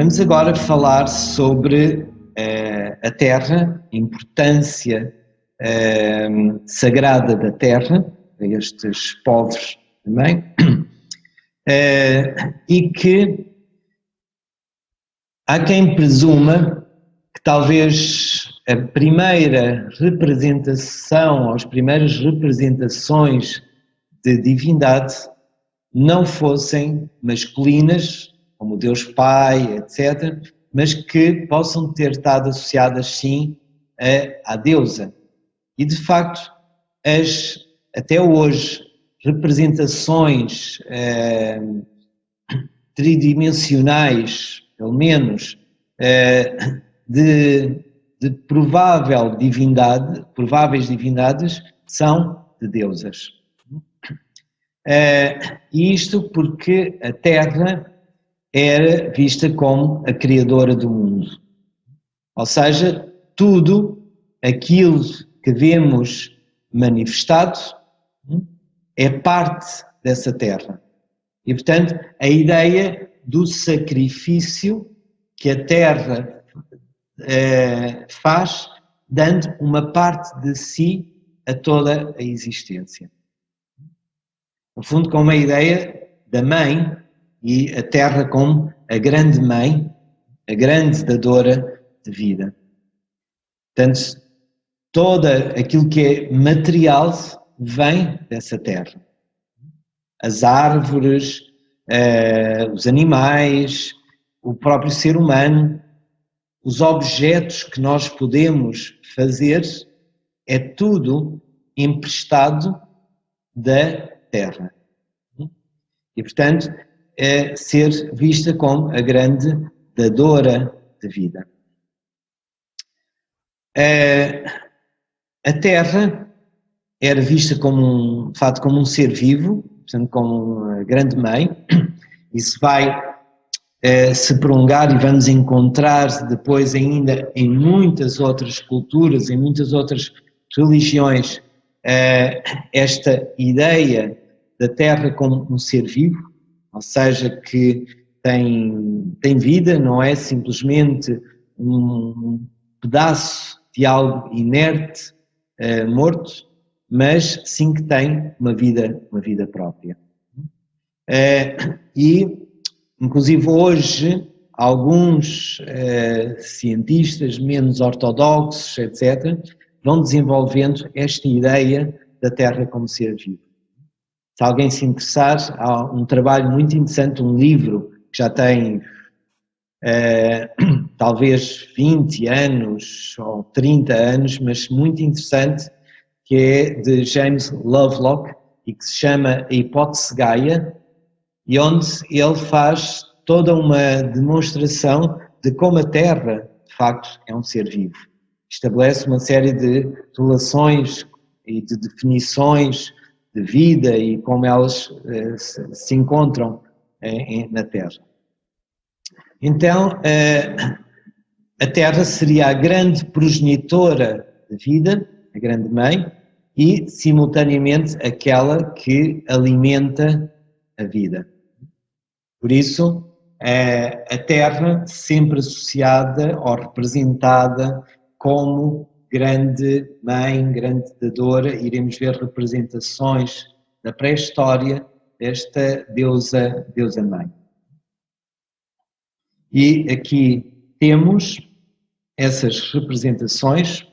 Vamos agora falar sobre a terra, a importância sagrada da terra, a estes povos também, e que há quem presuma que talvez a primeira representação, ou as primeiras representações de divindade não fossem masculinas, como Deus Pai, etc., mas que possam ter estado associadas sim à deusa. E de facto, até hoje, representações tridimensionais, pelo menos, de prováveis divindades, são de deusas. E isto porque a Terra era vista como a criadora do mundo. Ou seja, tudo aquilo que vemos manifestado é parte dessa Terra. E, portanto, a ideia do sacrifício que a Terra faz, dando uma parte de si a toda a existência. No fundo, com uma ideia da mãe e a Terra como a grande mãe, a grande dadora de vida. Portanto, todo aquilo que é material vem dessa Terra. As árvores, os animais, o próprio ser humano, os objetos que nós podemos fazer, é tudo emprestado da Terra. E, portanto, é ser vista como a grande dadora de vida. A Terra era vista como de facto, como um ser vivo, portanto, como uma grande mãe. Isso vai se prolongar e vamos encontrar depois ainda em muitas outras culturas, em muitas outras religiões, esta ideia da Terra como um ser vivo, ou seja, que tem vida, não é simplesmente um pedaço de algo inerte, morto, mas sim que tem uma vida própria. E, inclusive hoje, alguns cientistas menos ortodoxos, etc., vão desenvolvendo esta ideia da Terra como ser vivo. Se alguém se interessar, há um trabalho muito interessante, um livro que já tem talvez 20 anos ou 30 anos, mas muito interessante, que é de James Lovelock e que se chama A Hipótese Gaia, e onde ele faz toda uma demonstração de como a Terra, de facto, é um ser vivo. Estabelece uma série de relações e de definições de vida e como elas se encontram na Terra. Então, a Terra seria a grande progenitora de vida, a grande mãe, e, simultaneamente, aquela que alimenta a vida. Por isso, a Terra sempre associada ou representada como grande mãe, grande dadora. Iremos ver representações da pré-história desta deusa mãe. E aqui temos essas representações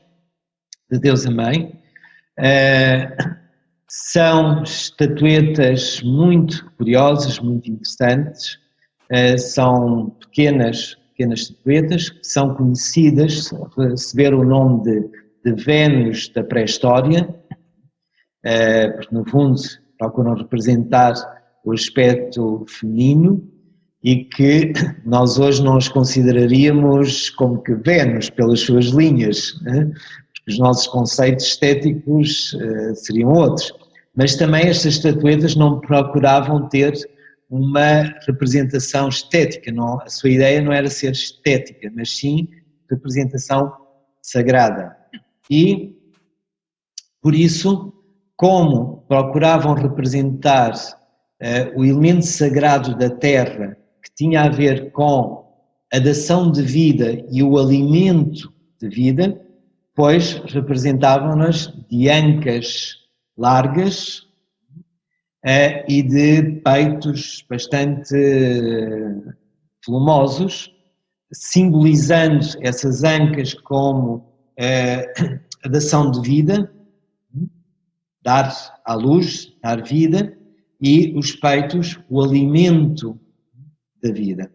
de deusa mãe. São estatuetas muito curiosas, muito interessantes. São pequenas estatuetas que são conhecidas, receberam o nome de Vênus da pré-história, porque no fundo procuram representar o aspecto feminino e que nós hoje não as consideraríamos como que Vênus pelas suas linhas, os nossos conceitos estéticos seriam outros, mas também estas estatuetas não procuravam ter uma representação estética, não, a sua ideia não era ser estética, mas sim representação sagrada. E, por isso, como procuravam representar o elemento sagrado da Terra, que tinha a ver com a dação de vida e o alimento de vida, pois representavam-nas de ancas largas e de peitos bastante volumosos, simbolizando essas ancas como a dação de vida, dar à luz, dar vida, e os peitos, o alimento da vida.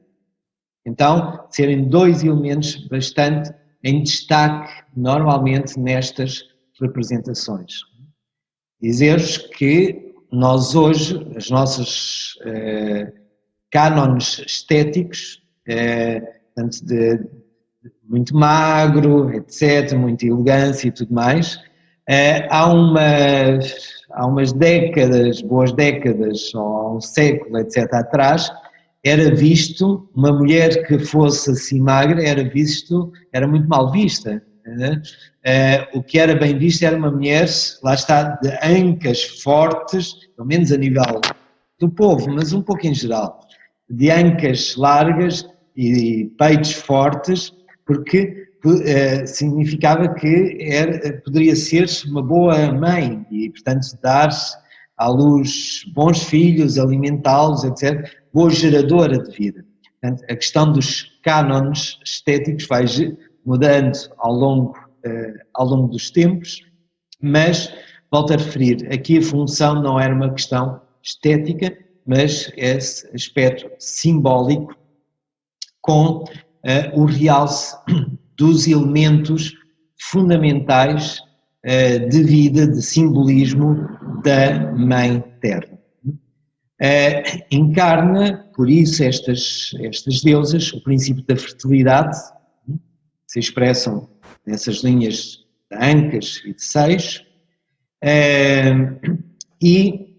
Então, serem dois elementos bastante em destaque, normalmente, nestas representações. Dizer-vos que nós hoje, as nossas cânones estéticos, tanto de muito magro, etc., muita elegância e tudo mais, há umas décadas, boas décadas, ou há um século, etc., atrás, era visto, uma mulher que fosse assim magra, era muito mal vista. Né? O que era bem visto era uma mulher, lá está, de ancas fortes, pelo menos a nível do povo, mas um pouco em geral, de ancas largas e peitos fortes, porque significava que poderia ser uma boa mãe e, portanto, dar à luz bons filhos, alimentá-los, etc., boa geradora de vida. Portanto, a questão dos cânones estéticos vai mudando ao longo dos tempos, mas, volto a referir, aqui a função não era uma questão estética, mas esse aspecto simbólico com o realce dos elementos fundamentais de vida, de simbolismo da Mãe Terra. Encarna, por isso, estas deusas, o princípio da fertilidade, se expressam nessas linhas de ancas e de seios, e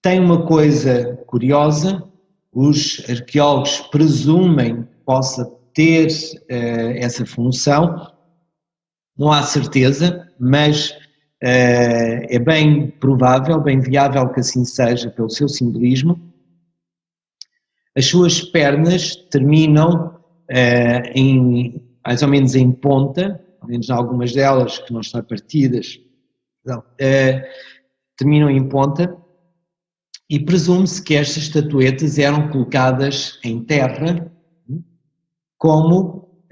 tem uma coisa curiosa, os arqueólogos presumem que possa ter essa função, não há certeza, mas é bem provável, bem viável que assim seja pelo seu simbolismo. As suas pernas terminam mais ou menos em ponta, pelo menos algumas delas que não estão partidas, terminam em ponta, e presume-se que estas estatuetas eram colocadas em terra como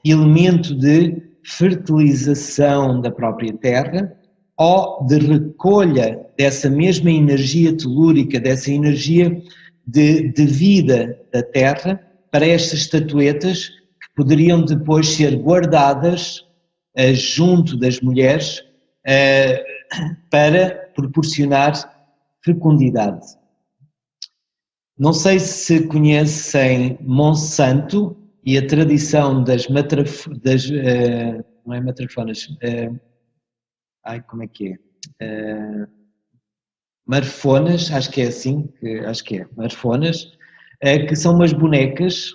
elemento de fertilização da própria terra ou de recolha dessa mesma energia telúrica, dessa energia de vida da terra para estas estatuetas que poderiam depois ser guardadas junto das mulheres para proporcionar fecundidade. Não sei se conhecem Monsanto e a tradição não é matrafonas, como é que é? Marfonas, acho que é assim, marfonas, que são umas bonecas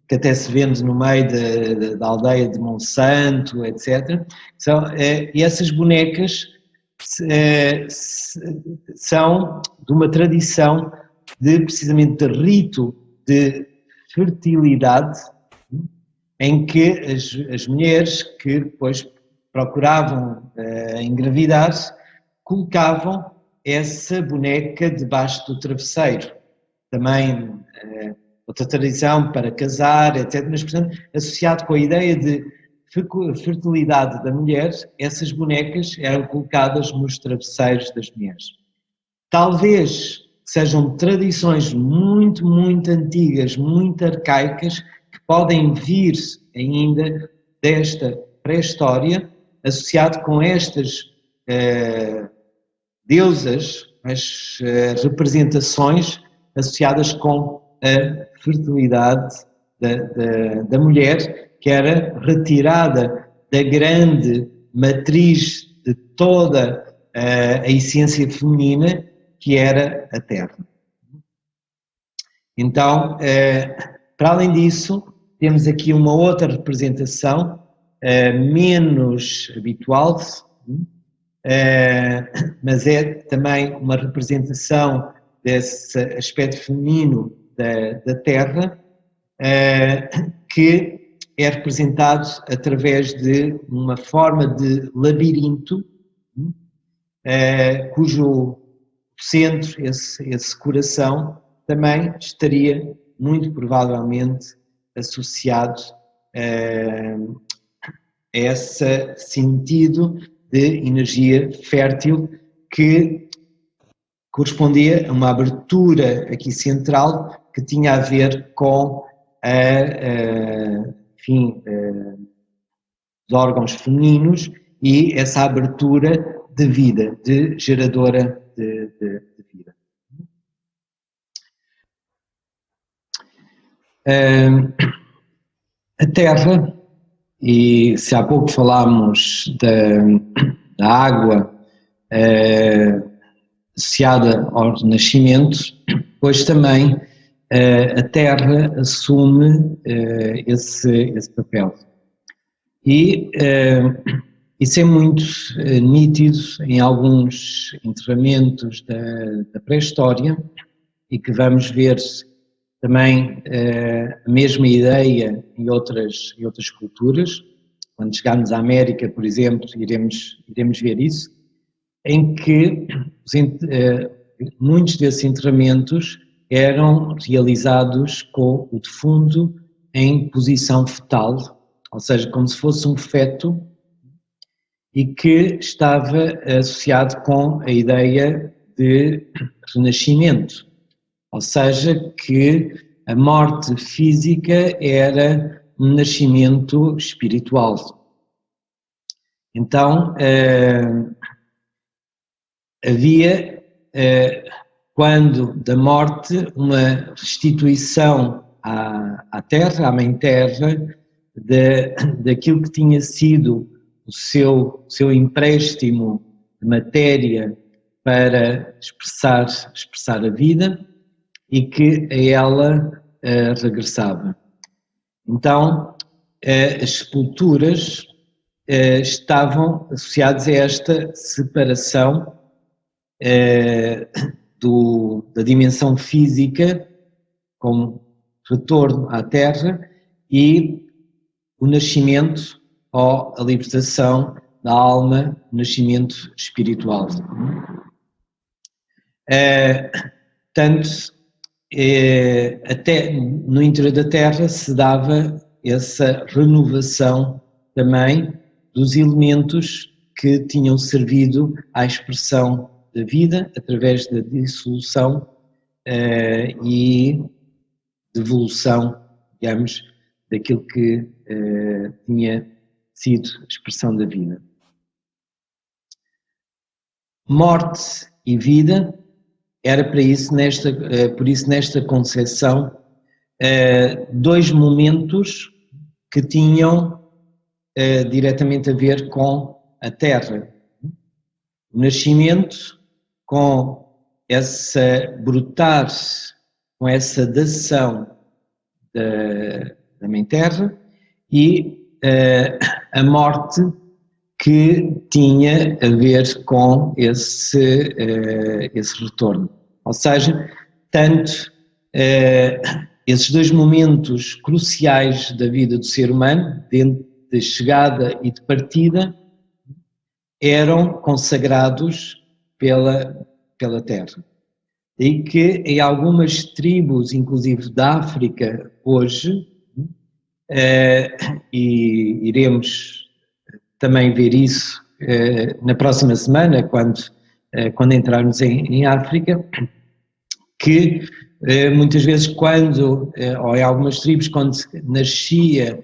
que até se vende no meio da aldeia de Monsanto, etc. E essas bonecas são de uma tradição precisamente de rito de fertilidade, em que as mulheres que depois procuravam engravidar colocavam essa boneca debaixo do travesseiro. Também outra tradição para casar, etc. Mas, portanto, associado com a ideia de fertilidade da mulher, essas bonecas eram colocadas nos travesseiros das mulheres. Talvez sejam tradições muito, muito antigas, muito arcaicas, que podem vir ainda desta pré-história, associado com estas deusas, as representações associadas com a fertilidade da mulher, que era retirada da grande matriz de toda a essência feminina, que era a terra. Então, para além disso, temos aqui uma outra representação menos habitual, mas é também uma representação desse aspecto feminino da terra, que é representado através de uma forma de labirinto, cujo centro, esse coração, também estaria muito provavelmente associado a esse sentido de energia fértil que correspondia a uma abertura aqui central que tinha a ver com enfim, os órgãos femininos e essa abertura de vida, de geradora de vida. A Terra, e se há pouco falámos da água associada ao Renascimento, pois também a Terra assume esse papel. E isso é muito nítido em alguns enterramentos da pré-história e que vamos ver também a mesma ideia em outras culturas. Quando chegarmos à América, por exemplo, iremos ver isso, em que muitos desses enterramentos eram realizados com o defunto em posição fetal, ou seja, como se fosse um feto, e que estava associado com a ideia de renascimento, ou seja, que a morte física era um nascimento espiritual. Então, havia, quando da morte, uma restituição à terra, à mãe terra, daquilo que tinha sido o seu empréstimo de matéria para expressar a vida e que a ela regressava. Então, as sepulturas estavam associadas a esta separação da dimensão física como retorno à Terra e o nascimento ou a libertação da alma, o nascimento espiritual. Tanto até no interior da Terra se dava essa renovação também dos elementos que tinham servido à expressão da vida através da dissolução e devolução, digamos, daquilo que tinha sido a expressão da vida. Morte e vida era por isso nesta concepção dois momentos que tinham diretamente a ver com a Terra. O nascimento com essa brotar, com essa dação da Mãe Terra e a morte que tinha a ver com esse retorno. Ou seja, tanto esses dois momentos cruciais da vida do ser humano, de chegada e de partida, eram consagrados pela terra. E que em algumas tribos, inclusive da África, hoje, e iremos também ver isso na próxima semana, quando entrarmos em África, que muitas vezes ou em algumas tribos, quando nascia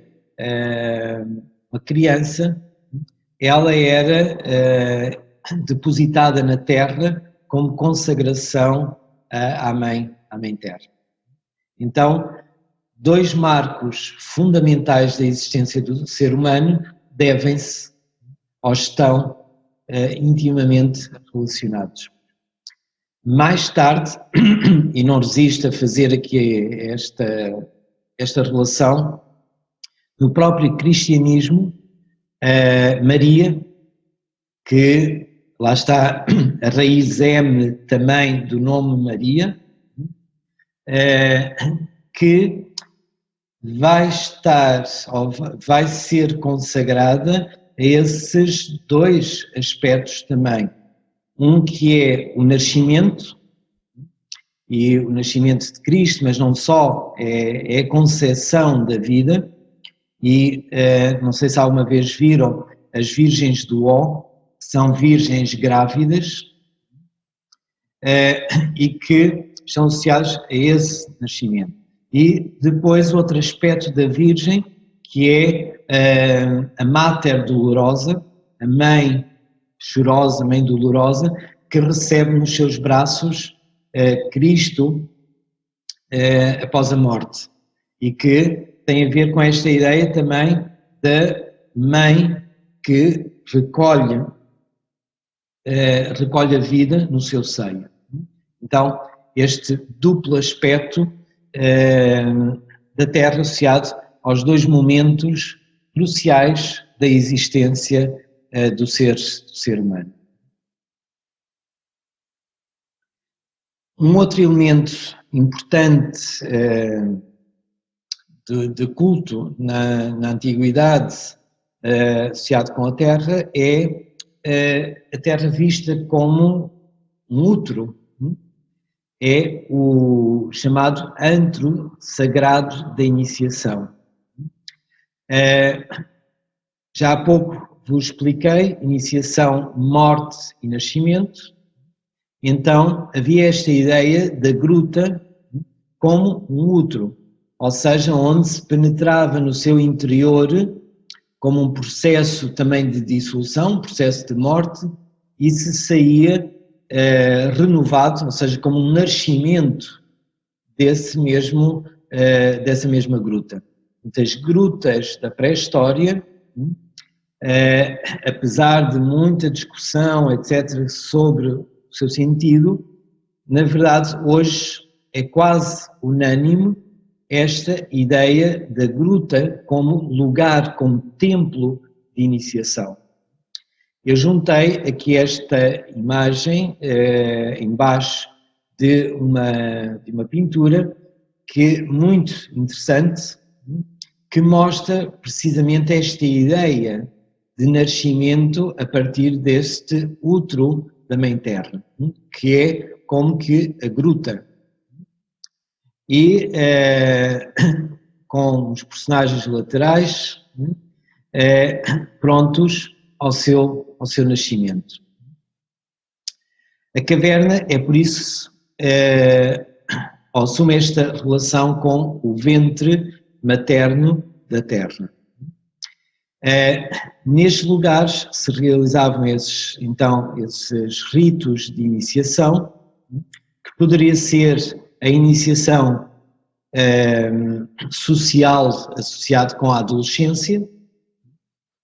uma criança, ela era depositada na terra como consagração à Mãe Terra. Então, dois marcos fundamentais da existência do ser humano devem-se ou estão intimamente relacionados. Mais tarde, e não resisto a fazer aqui esta relação, no próprio cristianismo, Maria, que lá está a raiz M também do nome Maria, que vai estar, ou vai ser consagrada a esses dois aspectos também. Um que é o nascimento, e o nascimento de Cristo, mas não só, é a concepção da vida, e não sei se alguma vez viram as virgens do Ó, que são virgens grávidas, e que estão associadas a esse nascimento. E depois outro aspecto da Virgem, que é a Mater Dolorosa, a mãe chorosa, mãe dolorosa, que recebe nos seus braços Cristo após a morte, e que tem a ver com esta ideia também da mãe que recolhe a vida no seu seio. Então, este duplo aspecto da Terra associado aos dois momentos cruciais da existência do ser humano. Um outro elemento importante de culto na antiguidade associado com a Terra é a Terra vista como um útero. É o chamado antro sagrado da iniciação. Já há pouco vos expliquei, iniciação, morte e nascimento. Então havia esta ideia da gruta como um útero, ou seja, onde se penetrava no seu interior como um processo também de dissolução, um processo de morte, e se saía renovado, ou seja, como um nascimento dessa mesma gruta. Então, as grutas da pré-história, apesar de muita discussão, etc., sobre o seu sentido, na verdade, hoje é quase unânime esta ideia da gruta como lugar, como templo de iniciação. Eu juntei aqui esta imagem embaixo de uma pintura que é muito interessante, que mostra precisamente esta ideia de nascimento a partir deste útero da Mãe Terra, que é como que a gruta. E com os personagens laterais prontos ao seu nascimento. A caverna é por isso, assume esta relação com o ventre materno da Terra. Nestes lugares se realizavam esses ritos de iniciação, que poderia ser a iniciação social associada com a adolescência,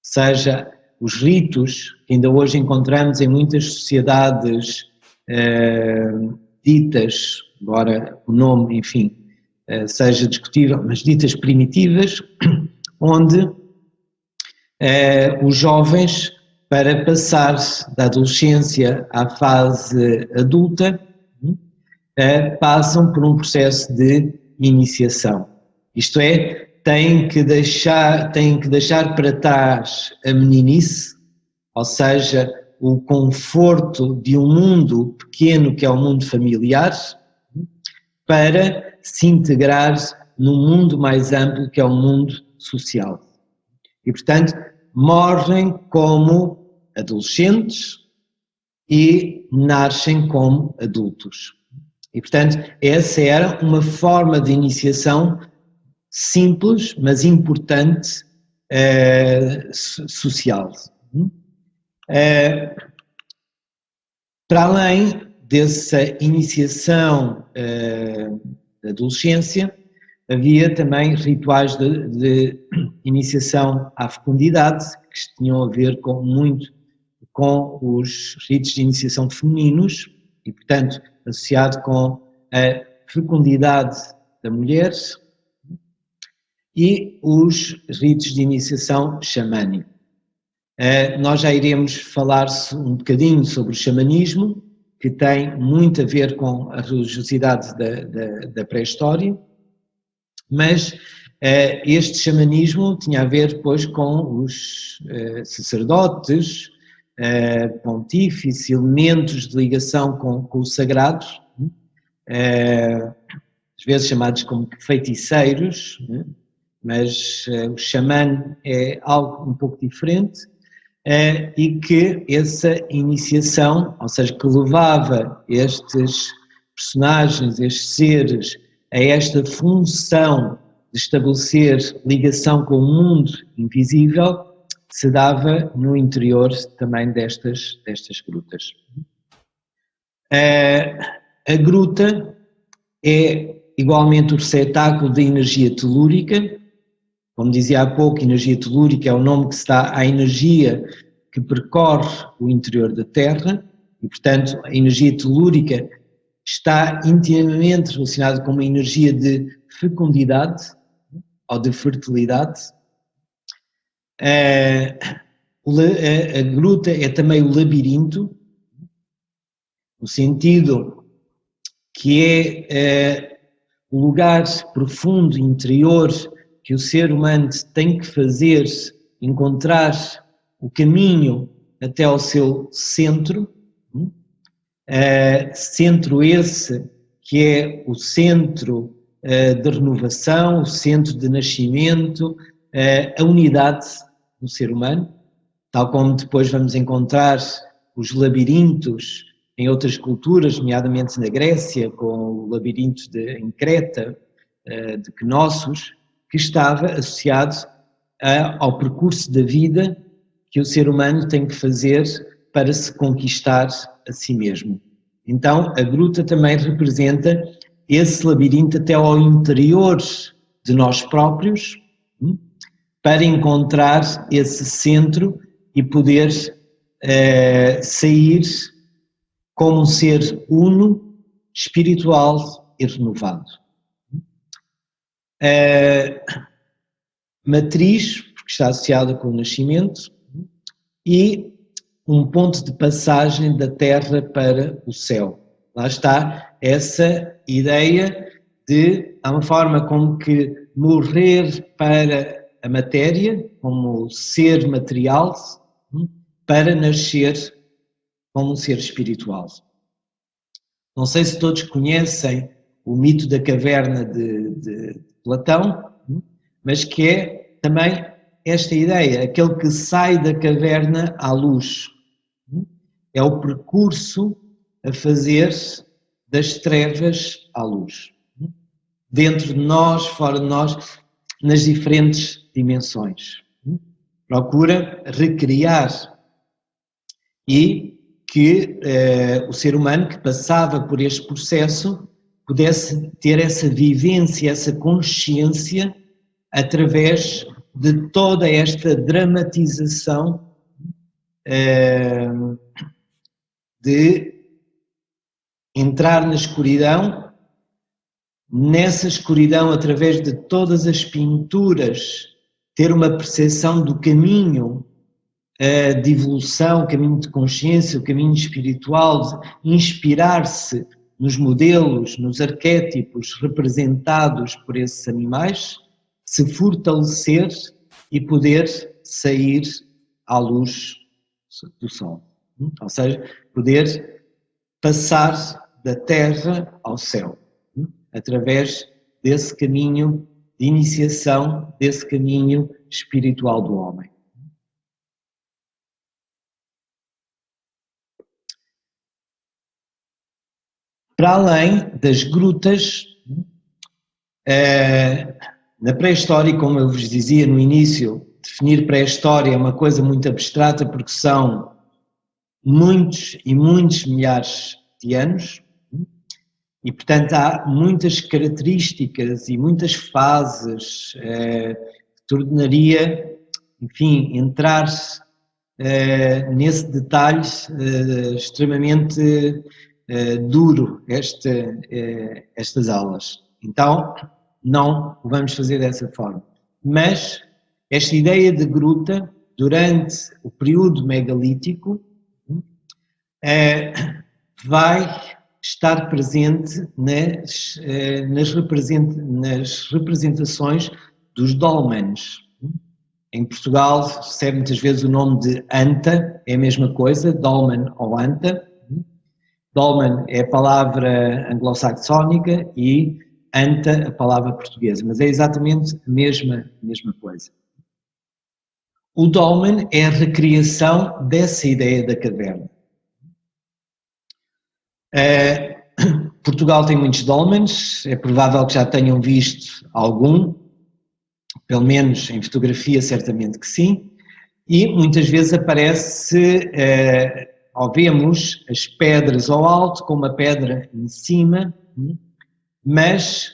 seja os ritos que ainda hoje encontramos em muitas sociedades ditas, embora o nome, enfim, seja discutível, mas ditas primitivas, onde os jovens, para passar da adolescência à fase adulta, passam por um processo de iniciação. Isto é, têm que deixar para trás a meninice, ou seja, o conforto de um mundo pequeno que é o mundo familiar, para se integrar num mundo mais amplo que é o mundo social. E, portanto, morrem como adolescentes e nascem como adultos. E, portanto, essa era uma forma de iniciação simples, mas importante, social. Para além dessa iniciação da adolescência, havia também rituais de iniciação à fecundidade, que tinham a ver muito com os ritos de iniciação femininos e, portanto, associado com a fecundidade da mulher, e os ritos de iniciação xamânico. Nós já iremos falar um bocadinho sobre o xamanismo, que tem muito a ver com a religiosidade da pré-história, mas Este xamanismo tinha a ver depois com os sacerdotes, pontífices, elementos de ligação com o sagrado, às vezes chamados como feiticeiros, mas o xamã é algo um pouco diferente, e que essa iniciação, ou seja, que levava estes personagens, estes seres, a esta função de estabelecer ligação com o mundo invisível, se dava no interior também destas grutas. A gruta é igualmente o receptáculo da energia telúrica. Como dizia há pouco, energia telúrica é o nome que se dá à energia que percorre o interior da Terra e, portanto, a energia telúrica está intimamente relacionada com uma energia de fecundidade ou de fertilidade. A gruta é também o labirinto, no sentido que é o lugar profundo, interior, que o ser humano tem que fazer, encontrar o caminho até ao seu centro, centro esse que é o centro de renovação, o centro de nascimento, a unidade do ser humano, tal como depois vamos encontrar os labirintos em outras culturas, nomeadamente na Grécia, com o labirinto em Creta, de Knossos, que estava associado ao percurso da vida que o ser humano tem que fazer para se conquistar a si mesmo. Então, a gruta também representa esse labirinto até ao interior de nós próprios, para encontrar esse centro e poder sair como um ser uno, espiritual e renovado. Matriz, porque está associada com o nascimento, e um ponto de passagem da terra para o céu. Lá está essa ideia de, há uma forma como que morrer para a matéria, como ser material, para nascer como um ser espiritual. Não sei se todos conhecem o mito da caverna de Platão, mas que é também esta ideia, aquele que sai da caverna à luz. É o percurso a fazer das trevas à luz. Dentro de nós, fora de nós, nas diferentes dimensões. Procura recriar e que o ser humano que passava por este processo pudesse ter essa vivência, essa consciência através de toda esta dramatização de entrar na escuridão, nessa escuridão, através de todas as pinturas, ter uma percepção do caminho de evolução, o caminho de consciência, o caminho espiritual, inspirar-se nos modelos, nos arquétipos representados por esses animais, se fortalecer e poder sair à luz do sol. Ou seja, poder passar da terra ao céu, através desse caminho de iniciação, desse caminho espiritual do homem. Para além das grutas, na pré-história, como eu vos dizia no início, definir pré-história é uma coisa muito abstrata porque são muitos e muitos milhares de anos e, portanto, há muitas características e muitas fases que tornaria, enfim, entrar nesse detalhe extremamente duro estas aulas. Então, não o vamos fazer dessa forma. Mas esta ideia de gruta, durante o período megalítico, vai estar presente nas representações dos dólmenes. Em Portugal se recebe muitas vezes o nome de anta, é a mesma coisa, dolmen ou anta. Dolmen é a palavra anglo-saxónica e anta a palavra portuguesa, mas é exatamente a mesma coisa. O dolmen é a recriação dessa ideia da caverna. Portugal tem muitos dolmens, é provável que já tenham visto algum, pelo menos em fotografia certamente que sim, e muitas vezes aparece, ou vemos as pedras ao alto com uma pedra em cima, mas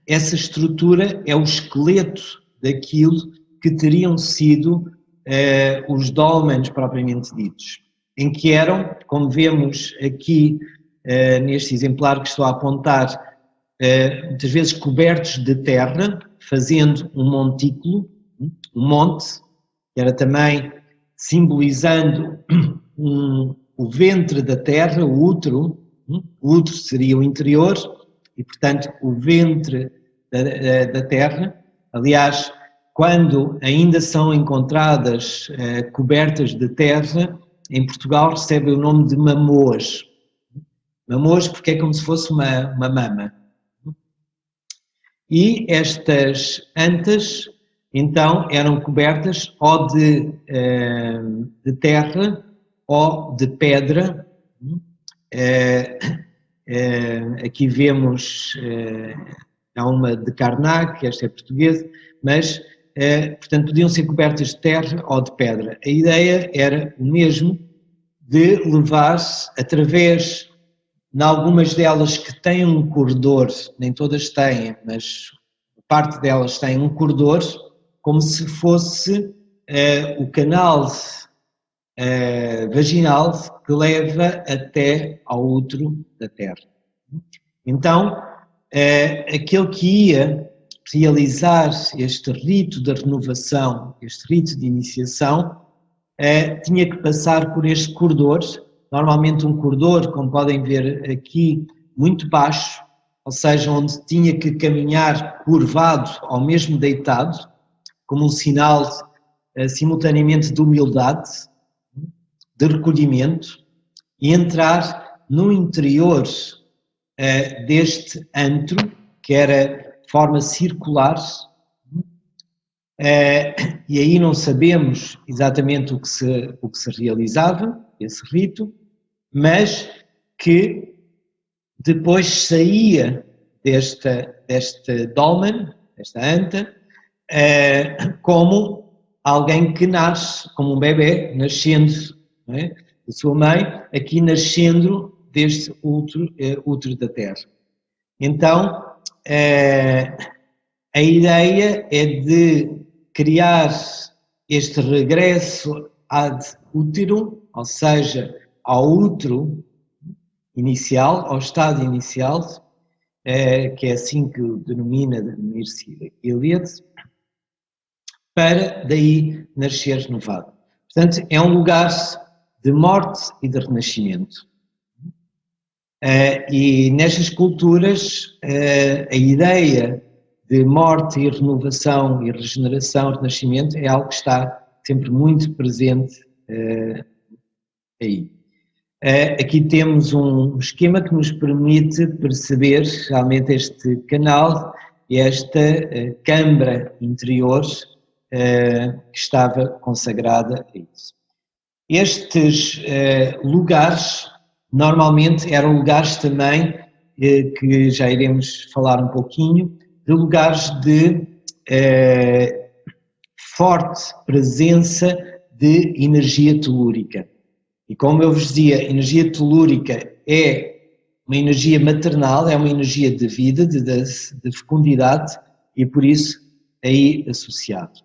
essa estrutura é o esqueleto daquilo que teriam sido os dólmenes propriamente ditos, em que eram, como vemos aqui neste exemplar que estou a apontar, muitas vezes cobertos de terra, fazendo um montículo, um monte, que era também simbolizando o ventre da terra, o útero seria o interior, e portanto o ventre da terra. Aliás, quando ainda são encontradas cobertas de terra, em Portugal recebem o nome de mamôs. Mamôs porque é como se fosse uma mama. E estas antas, então, eram cobertas ou de terra ou de pedra. Aqui vemos há uma de Karnak, esta é portuguesa, mas, portanto, podiam ser cobertas de terra ou de pedra. A ideia era o mesmo, de levar-se através, em algumas delas que têm um corredor, nem todas têm, mas parte delas tem um corredor, como se fosse o canal vaginal que leva até ao útero da Terra. Então, aquele que ia realizar este rito de renovação, este rito de iniciação, tinha que passar por este corredor, normalmente um corredor, como podem ver aqui, muito baixo, ou seja, onde tinha que caminhar curvado ou mesmo deitado, como um sinal simultaneamente de humildade, de recolhimento, e entrar no interior deste antro, que era de forma circular, e aí não sabemos exatamente o que se realizava, esse rito, mas que depois saía deste dolmen, desta anta, como alguém que nasce, como um bebê, nascendo, não é, da sua mãe, aqui nascendo deste útero da Terra. Então, a ideia é de criar este regresso ad útero, ou seja, ao útero inicial, ao estado inicial, que é assim que o denomina Mircea Eliade, para daí nascer renovado. Portanto, é um lugar de morte e de renascimento. E nestas culturas, a ideia de morte e renovação e regeneração, renascimento, é algo que está sempre muito presente aí. Aqui temos um esquema que nos permite perceber realmente este canal e esta câmara interior que estava consagrada a isso. Estes lugares normalmente eram lugares também que já iremos falar um pouquinho, de lugares de forte presença de energia telúrica. E como eu vos dizia, energia telúrica é uma energia maternal, é uma energia de vida, de fecundidade, e por isso aí associado.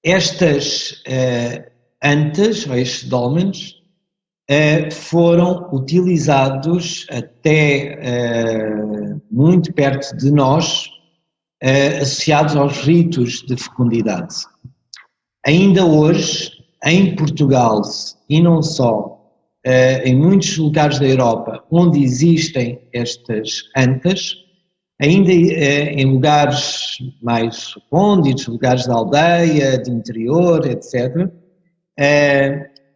Estas antas, ou estes dólmenes, foram utilizados até muito perto de nós, associados aos ritos de fecundidade. Ainda hoje, em Portugal, e não só, em muitos lugares da Europa onde existem estas antas, Ainda em lugares mais recônditos, lugares da aldeia, de interior, etc.,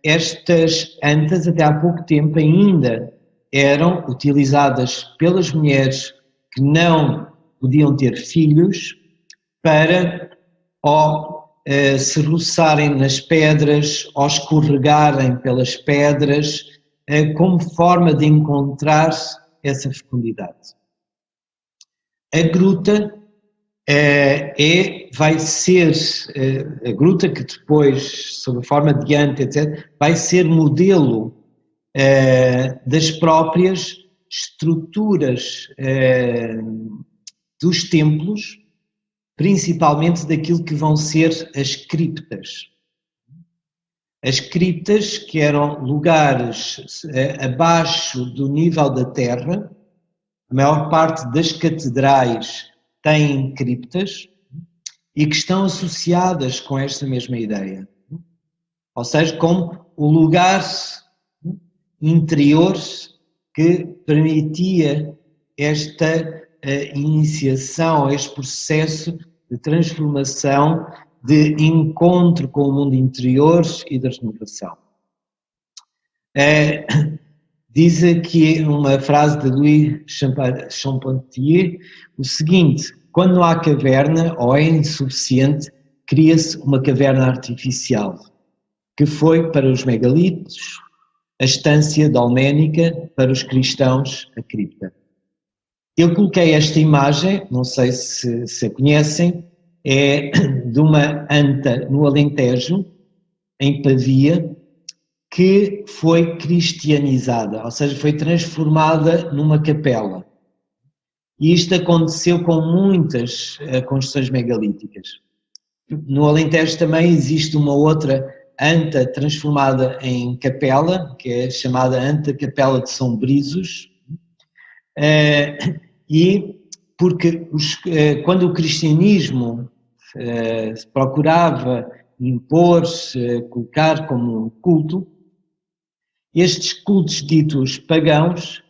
estas antas, até há pouco tempo ainda, eram utilizadas pelas mulheres que não podiam ter filhos para se roçarem nas pedras ou escorregarem pelas pedras como forma de encontrar essa fecundidade. A gruta vai ser, a gruta que depois, sob a forma de anta, etc., vai ser modelo das próprias estruturas dos templos, principalmente daquilo que vão ser as criptas. As criptas, que eram lugares abaixo do nível da terra, a maior parte das catedrais têm criptas e que estão associadas com esta mesma ideia. Ou seja, como o lugar interior que permitia esta iniciação, este processo de transformação, de encontro com o mundo interior e de renovação. Diz aqui uma frase de Louis Champetier o seguinte: quando não há caverna ou é insuficiente, cria-se uma caverna artificial, que foi para os megalitos a estância dolménica, para os cristãos a cripta. Eu coloquei esta imagem, não sei se a conhecem, é de uma anta no Alentejo, em Pavia, que foi cristianizada, ou seja, foi transformada numa capela. E isto aconteceu com muitas construções megalíticas. No Alentejo também existe uma outra anta transformada em capela, que é chamada Anta Capela de São Brizos, e porque quando o cristianismo procurava impor, colocar como culto, estes cultos ditos pagãos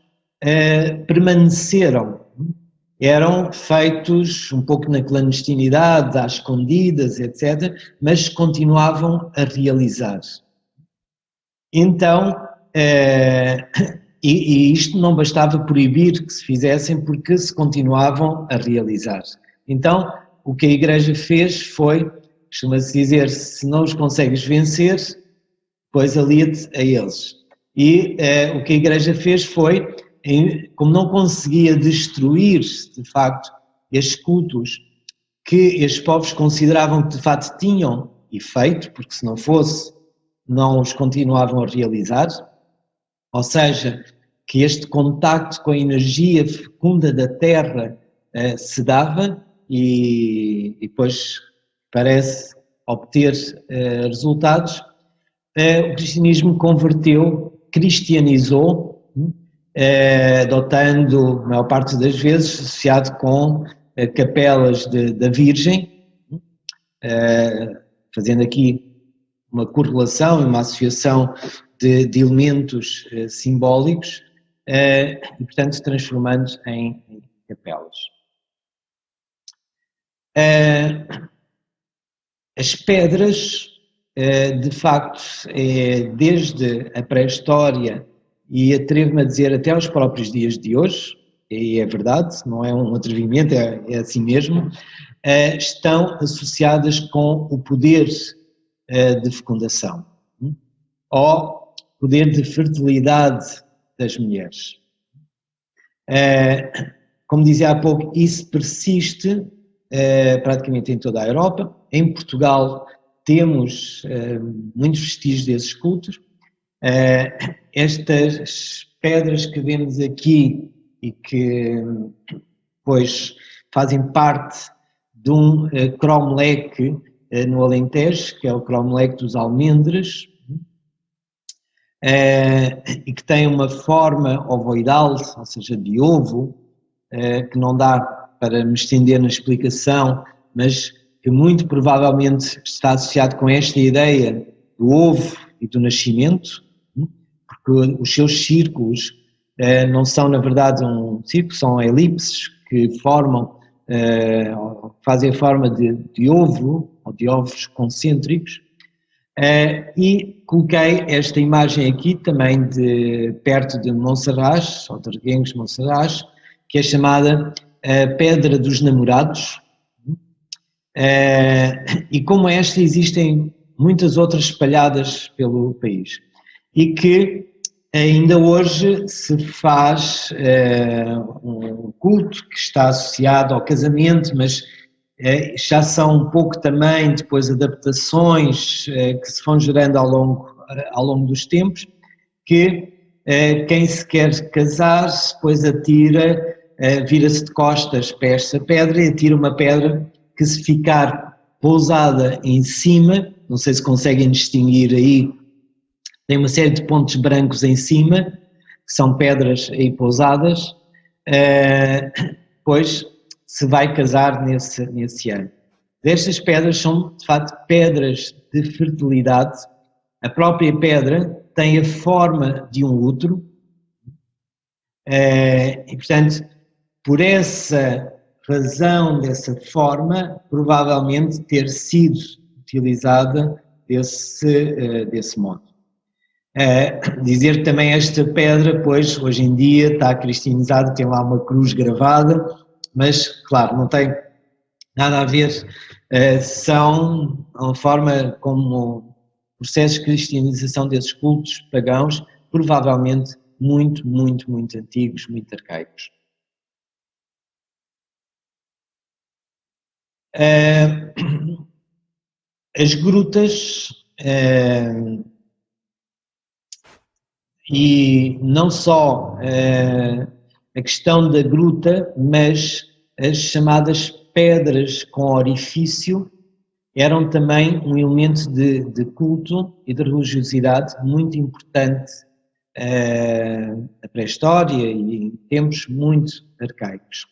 permaneceram, eram feitos um pouco na clandestinidade, às escondidas, etc., mas continuavam a realizar. Então, e isto não bastava proibir que se fizessem porque se continuavam a realizar. Então, o que a Igreja fez foi, costuma-se dizer, se não os consegues vencer, pois alia-te a eles. E o que a Igreja fez foi, como não conseguia destruir, de facto, estes cultos que estes povos consideravam que de facto tinham efeito, porque se não fosse, não os continuavam a realizar, ou seja, que este contacto com a energia fecunda da Terra se dava e depois parece obter resultados, o cristianismo cristianizou, adotando, a maior parte das vezes, associado com capelas da Virgem, fazendo aqui uma correlação e uma associação de elementos simbólicos e, portanto, transformando em capelas. As pedras, de facto, desde a pré-história e atrevo-me a dizer até aos próprios dias de hoje, e é verdade, não é um atrevimento, é assim mesmo, estão associadas com o poder de fecundação, ou poder de fertilidade das mulheres. Como dizia há pouco, isso persiste praticamente em toda a Europa. Em Portugal temos muitos vestígios desses cultos. Estas pedras que vemos aqui e que pois fazem parte de um cromlech no Alentejo, que é o cromlech dos almendres, e que tem uma forma ovoidal, ou seja, de ovo, que não dá para me estender na explicação, mas que muito provavelmente está associado com esta ideia do ovo e do nascimento, porque os seus círculos não são, na verdade, um círculo, são elipses que formam, fazem a forma de ovo, ou de ovos concêntricos, e coloquei esta imagem aqui também perto de Monsaraz, ou de Reguengos de Monsaraz, que é chamada Pedra dos Namorados, e como esta existem muitas outras espalhadas pelo país, e que ainda hoje se faz um culto que está associado ao casamento, mas já são um pouco também depois adaptações que se vão gerando ao longo dos tempos, que quem se quer casar depois atira, vira-se de costas para esta pedra e atira uma pedra que, se ficar pousada em cima, não sei se conseguem distinguir aí, tem uma série de pontos brancos em cima, que são pedras aí pousadas, pois se vai casar nesse ano. Destas pedras são, de facto, pedras de fertilidade. A própria pedra tem a forma de um útero, e, portanto, por essa razão, dessa forma, provavelmente ter sido utilizada desse modo. Dizer que também esta pedra, pois, hoje em dia está cristianizada, tem lá uma cruz gravada, mas, claro, não tem nada a ver, são uma forma como processos de cristianização desses cultos pagãos, provavelmente muito, muito, muito antigos, muito arcaicos. As grutas, e não só a questão da gruta, mas as chamadas pedras com orifício eram também um elemento de culto e de religiosidade muito importante na pré-história e em tempos muito arcaicos.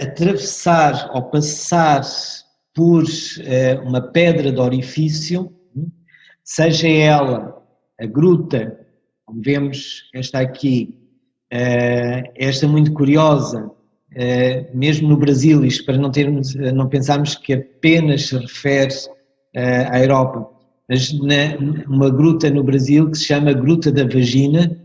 Atravessar ou passar por uma pedra de orifício, seja ela a gruta, como vemos esta aqui, esta muito curiosa, mesmo no Brasil, isto para não pensarmos que apenas se refere à Europa, mas uma gruta no Brasil que se chama Gruta da Vagina,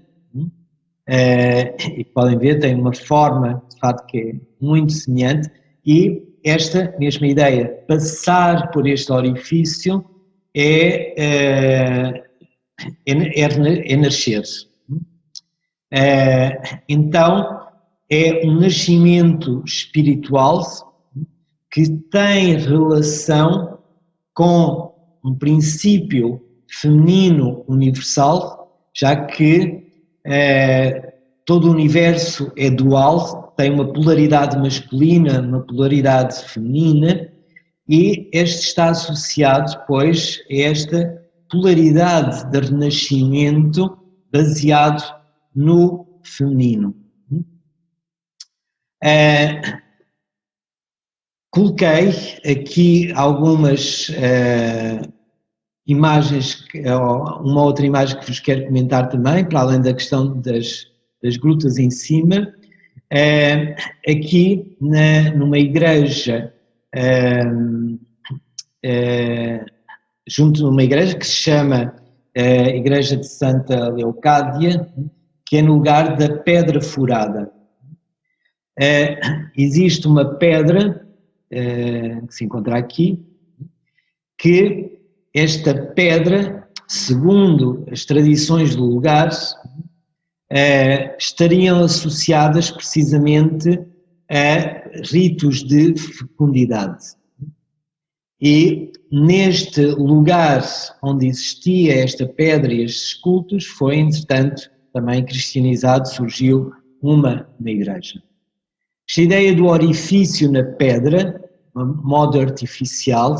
e podem ver, tem uma forma, de facto, que é muito semelhante, e esta mesma ideia, passar por este orifício é nascer. Então, é um nascimento espiritual que tem relação com um princípio feminino universal, já que todo o universo é dual, tem uma polaridade masculina, uma polaridade feminina, e este está associado, pois, a esta polaridade de renascimento baseado no feminino. Coloquei aqui algumas imagens, uma outra imagem que vos quero comentar também, para além da questão das grutas em cima, aqui numa igreja, junto numa igreja que se chama Igreja de Santa Leocádia, que é no lugar da Pedra Furada. Existe uma pedra que se encontra aqui, que esta pedra, segundo as tradições do lugar, estariam associadas precisamente a ritos de fecundidade. E neste lugar onde existia esta pedra e estes cultos, foi, entretanto, também cristianizado, surgiu uma igreja. Esta ideia do orifício na pedra, modo artificial,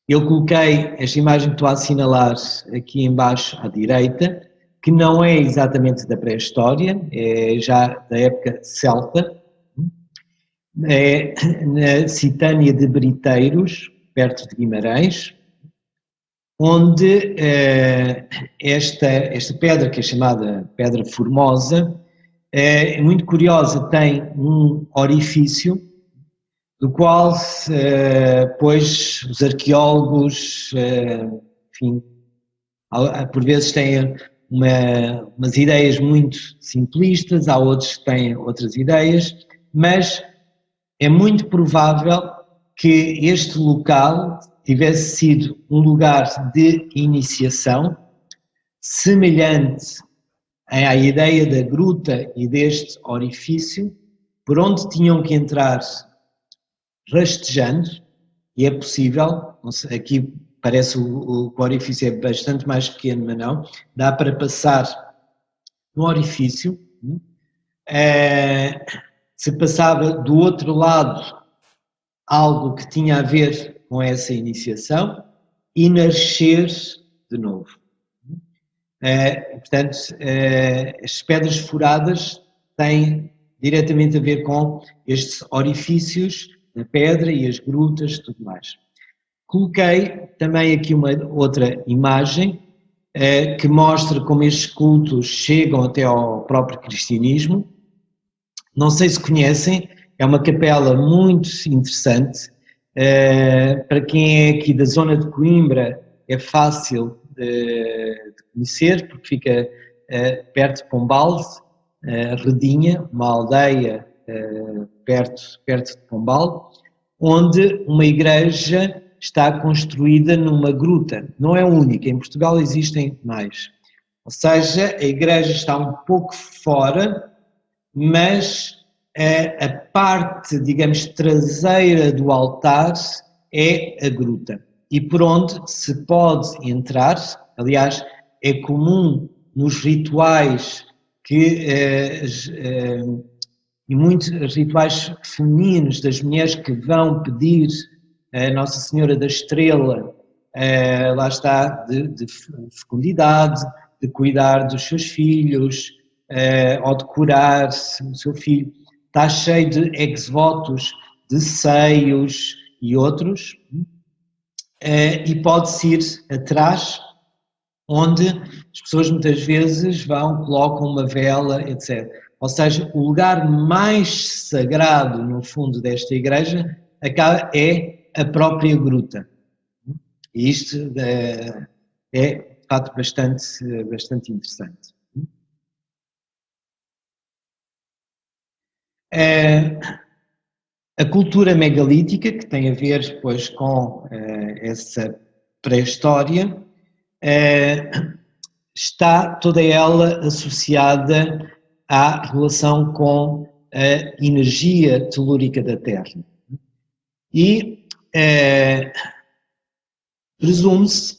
eu coloquei esta imagem que estou a assinalar aqui embaixo à direita, que não é exatamente da pré-história, é já da época celta, é na Citânia de Briteiros, perto de Guimarães, onde esta pedra, que é chamada Pedra Formosa, é muito curiosa, tem um orifício do qual, pois, os arqueólogos, enfim, por vezes têm umas ideias muito simplistas, há outros que têm outras ideias, mas é muito provável que este local tivesse sido um lugar de iniciação, semelhante à ideia da gruta e deste orifício, por onde tinham que entrar rastejando, e é possível, aqui parece o orifício é bastante mais pequeno, mas não, dá para passar no orifício, se passava do outro lado algo que tinha a ver com essa iniciação e nascer de novo. Portanto, as pedras furadas têm diretamente a ver com estes orifícios na pedra e as grutas, tudo mais. Coloquei também aqui uma outra imagem que mostra como estes cultos chegam até ao próprio cristianismo. Não sei se conhecem, é uma capela muito interessante. Para quem é aqui da zona de Coimbra, é fácil de conhecer, porque fica perto de Pombal, Redinha, uma aldeia perto de Pombal, onde uma igreja está construída numa gruta. Não é única, em Portugal existem mais. Ou seja, a igreja está um pouco fora, mas a parte, digamos, traseira do altar é a gruta. E por onde se pode entrar, aliás, é comum nos rituais e muitos rituais femininos das mulheres que vão pedir a Nossa Senhora da Estrela, lá está, de fecundidade, de cuidar dos seus filhos, ou de curar o seu filho, está cheio de ex-votos, de seios e outros, e pode-se ir atrás, onde as pessoas muitas vezes vão, colocam uma vela, etc. Ou seja, o lugar mais sagrado, no fundo, desta igreja é a própria gruta. E isto é, de facto, bastante interessante. A cultura megalítica, que tem a ver, pois, com essa pré-história, está toda ela associada à relação com a energia telúrica da Terra. E presume-se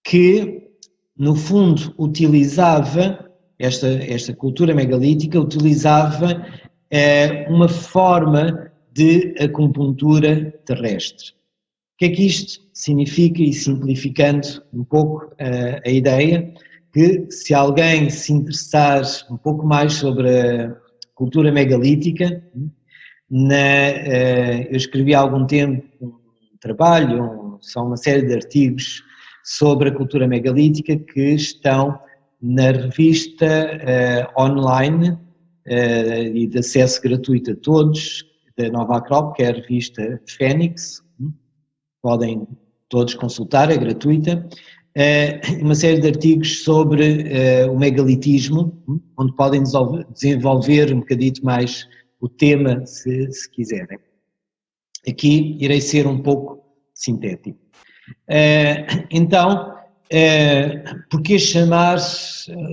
que, no fundo, utilizava, esta cultura megalítica utilizava uma forma de acupuntura terrestre. O que é que isto significa? E simplificando um pouco a ideia, que se alguém se interessar um pouco mais sobre a cultura megalítica, eu escrevi há algum tempo um trabalho, são uma série de artigos sobre a cultura megalítica que estão na revista online e de acesso gratuito a todos, da Nova Acrópole, que é a revista Fênix, podem todos consultar, é gratuita, uma série de artigos sobre o megalitismo, onde podem desenvolver um bocadito mais o tema, se quiserem. Aqui irei ser um pouco sintético. Então, porquê chamar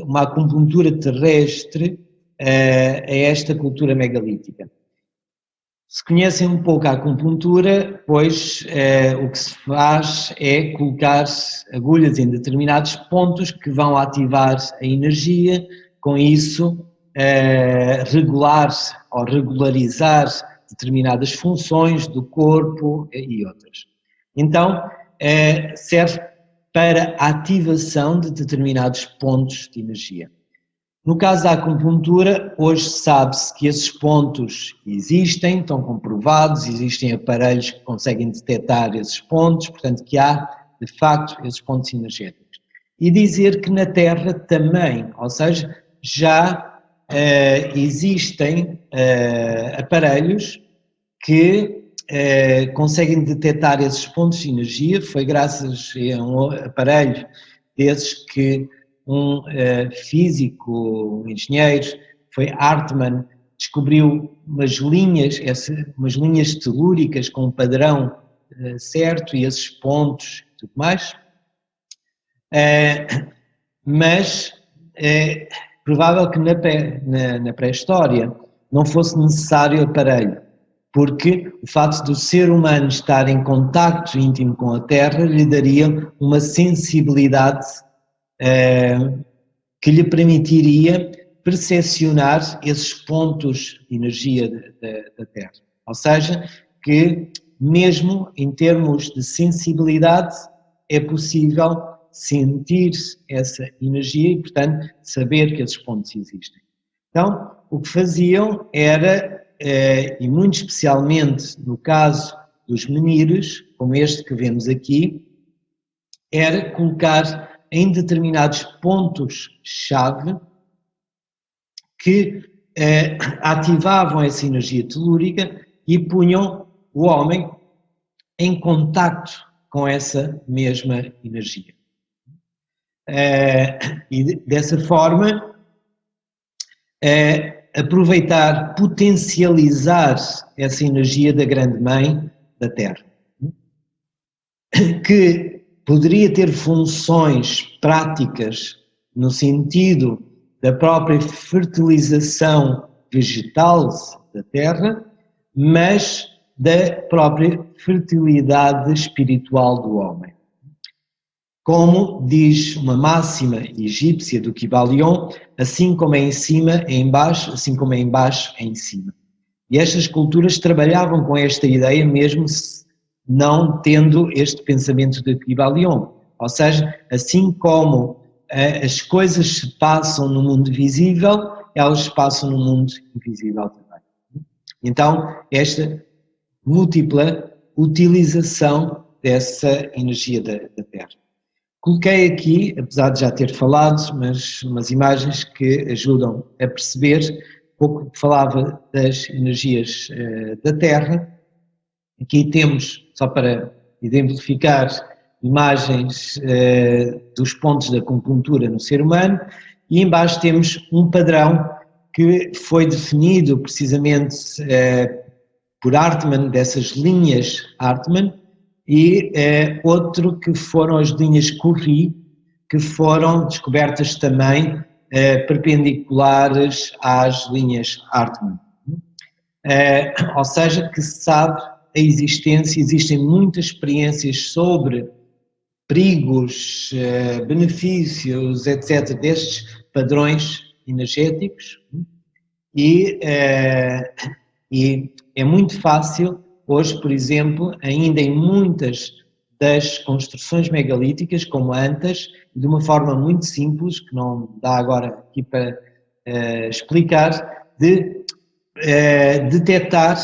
uma acupuntura terrestre a esta cultura megalítica? Se conhecem um pouco a acupuntura, pois o que se faz é colocar agulhas em determinados pontos que vão ativar a energia, com isso regular ou regularizar determinadas funções do corpo e outras. Então, serve para a ativação de determinados pontos de energia. No caso da acupuntura, hoje sabe-se que esses pontos estão comprovados, existem aparelhos que conseguem detectar esses pontos, portanto que há de facto, esses pontos energéticos. E dizer que na Terra também, ou seja, já existem aparelhos que conseguem detectar esses pontos de energia. Foi graças a um aparelho desses que um físico, um engenheiro, foi Hartmann, descobriu umas linhas telúricas com um padrão certo e esses pontos e tudo mais. Mas é provável que na pré-história não fosse necessário aparelho, porque o facto do ser humano estar em contacto íntimo com a Terra lhe daria uma sensibilidade que lhe permitiria percepcionar esses pontos de energia da Terra. Ou seja, que mesmo em termos de sensibilidade é possível sentir essa energia e, portanto, saber que esses pontos existem. Então, o que faziam era, e muito especialmente no caso dos menires, como este que vemos aqui, era colocar em determinados pontos-chave que ativavam essa energia telúrica e punham o homem em contacto com essa mesma energia. E dessa forma, aproveitar, potencializar essa energia da grande mãe da Terra, que poderia ter funções práticas no sentido da própria fertilização vegetal da Terra, mas da própria fertilidade espiritual do homem. Como diz uma máxima egípcia do Kybalion, assim como é em cima, é em baixo, assim como é em baixo, é em cima. E estas culturas trabalhavam com esta ideia mesmo não tendo este pensamento de Kybalion. Ou seja, assim como as coisas se passam no mundo visível, elas se passam no mundo invisível também. Então, esta múltipla utilização dessa energia da Terra. Coloquei aqui, apesar de já ter falado, mas umas imagens que ajudam a perceber, pouco falava das energias da Terra. Aqui temos, só para exemplificar, imagens dos pontos da acupuntura no ser humano, e embaixo temos um padrão que foi definido precisamente por Hartmann, dessas linhas Hartmann, e outro que foram as linhas Curie, que foram descobertas também perpendiculares às linhas Hartmann. Ou seja, que se sabe a existência, existem muitas experiências sobre perigos, benefícios, etc., destes padrões energéticos, e é muito fácil hoje, por exemplo, ainda em muitas das construções megalíticas, como Antas, de uma forma muito simples, que não dá agora aqui para explicar, de detectar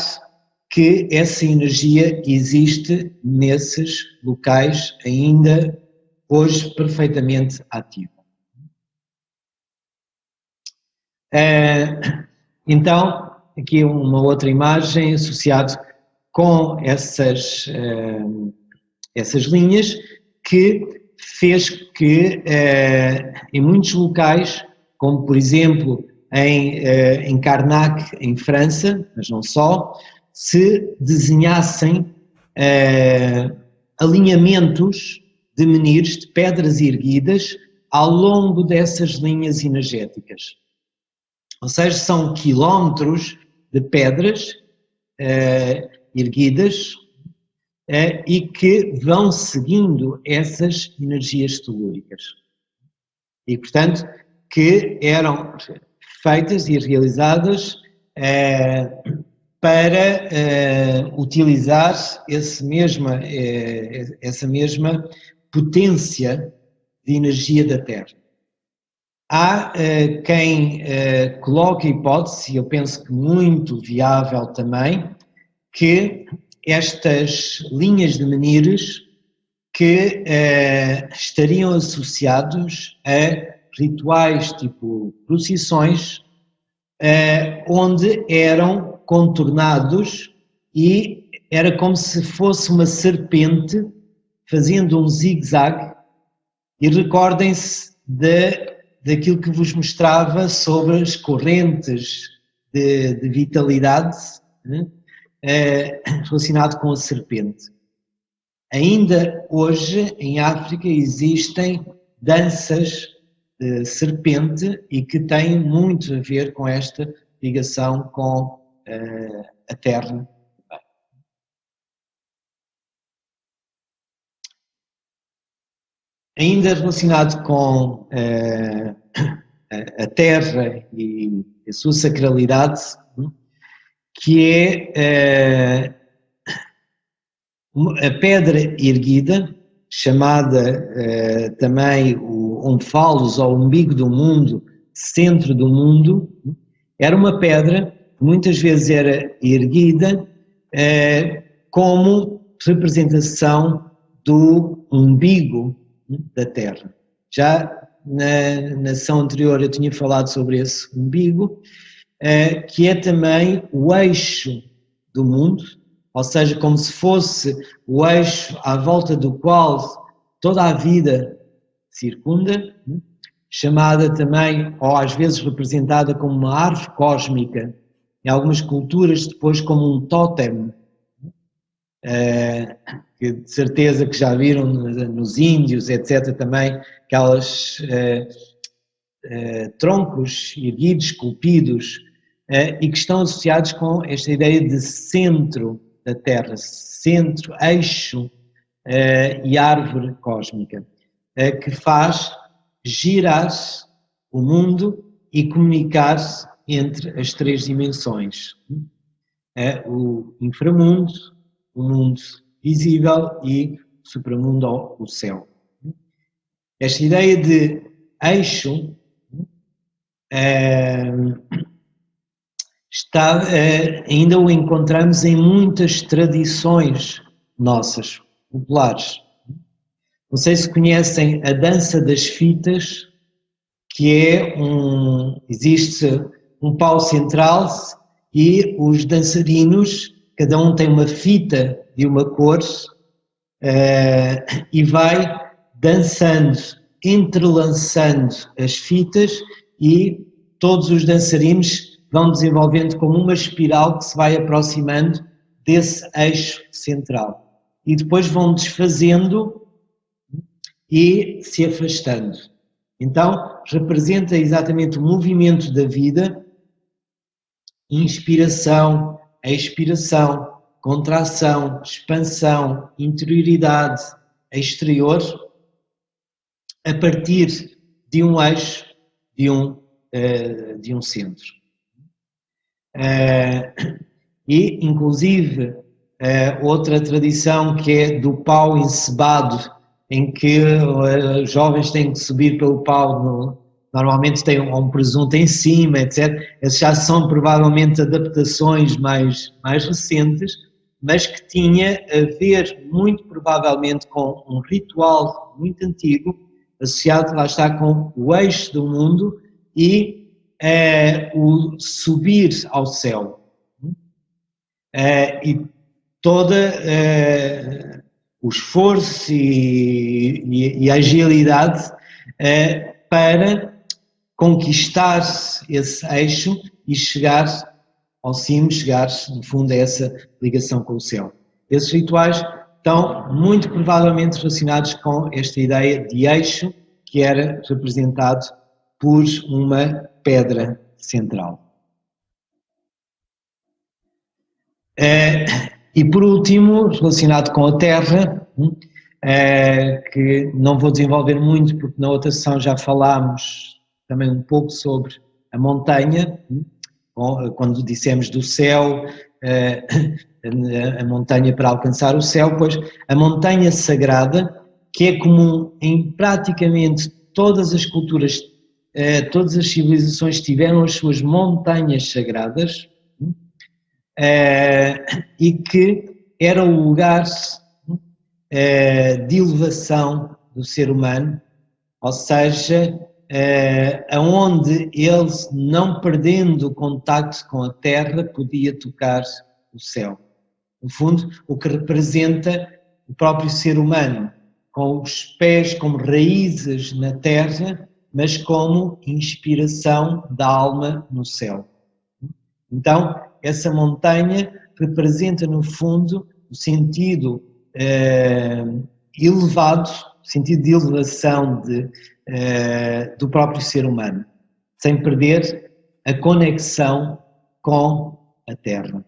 que essa energia existe nesses locais ainda hoje perfeitamente ativa. Então, aqui uma outra imagem associada com essas linhas, que fez que em muitos locais, como por exemplo em Carnac, em França, mas não só, se desenhassem alinhamentos de menires, de pedras erguidas, ao longo dessas linhas energéticas. Ou seja, são quilómetros de pedras erguidas e que vão seguindo essas energias telúricas. E, portanto, que eram feitas e realizadas para utilizar essa mesma potência de energia da Terra. Há quem coloque a hipótese, e eu penso que muito viável também, que estas linhas de menires que estariam associados a rituais tipo procissões, onde eram contornados e era como se fosse uma serpente fazendo um zigue-zague. E recordem-se daquilo que vos mostrava sobre as correntes de vitalidade, né, relacionado com a serpente. Ainda hoje em África existem danças de serpente e que têm muito a ver com esta ligação com a terra. Ainda relacionado com a terra e a sua sacralidade, que é a pedra erguida, chamada também o Onfalos, ou umbigo do mundo, centro do mundo, era uma pedra que muitas vezes era erguida como representação do umbigo da Terra. Já na sessão anterior eu tinha falado sobre esse umbigo, que é também o eixo do mundo, ou seja, como se fosse o eixo à volta do qual toda a vida circunda, chamada também, ou às vezes representada como uma árvore cósmica, em algumas culturas depois como um tótem, que de certeza que já viram nos índios, etc., também, aquelas troncos erguidos, esculpidos, e que estão associados com esta ideia de centro da Terra, centro, eixo e árvore cósmica, que faz girar o mundo e comunicar entre as três dimensões, o inframundo, o mundo visível e o supramundo, ou o céu. Esta ideia de eixo ainda o encontramos em muitas tradições nossas, populares. Não sei se conhecem a dança das fitas, que é existe um pau central e os dançarinos, cada um tem uma fita de uma cor e vai dançando, entrelaçando as fitas, e todos os dançarinos vão desenvolvendo como uma espiral que se vai aproximando desse eixo central. E depois vão desfazendo e se afastando. Então, representa exatamente o movimento da vida, inspiração, expiração, contração, expansão, interioridade, exterior, a partir de um eixo, de um centro. E, inclusive, outra tradição que é do pau encebado, em que os jovens têm que subir pelo pau, normalmente tem um presunto em cima, etc. Essas já são provavelmente adaptações mais recentes, mas que tinha a ver muito provavelmente com um ritual muito antigo, associado, lá está, com o eixo do mundo e o subir ao céu. E toda o esforço e a agilidade para conquistar esse eixo e chegar ao cimo, chegar, no fundo, a essa ligação com o céu. Esses rituais estão muito provavelmente relacionados com esta ideia de eixo, que era representado por uma pedra central. E por último, relacionado com a terra, que não vou desenvolver muito porque na outra sessão já falámos também um pouco sobre a montanha, quando dissemos do céu, a montanha para alcançar o céu, pois a montanha sagrada, que é comum em praticamente todas as culturas, todas as civilizações tiveram as suas montanhas sagradas, e que era o lugar de elevação do ser humano, ou seja, aonde ele, não perdendo o contacto com a terra, podia tocar o céu. No fundo, o que representa o próprio ser humano, com os pés como raízes na terra, mas como inspiração da alma no céu. Então, essa montanha representa, no fundo, o sentido elevado, o sentido de elevação do próprio ser humano, sem perder a conexão com a terra.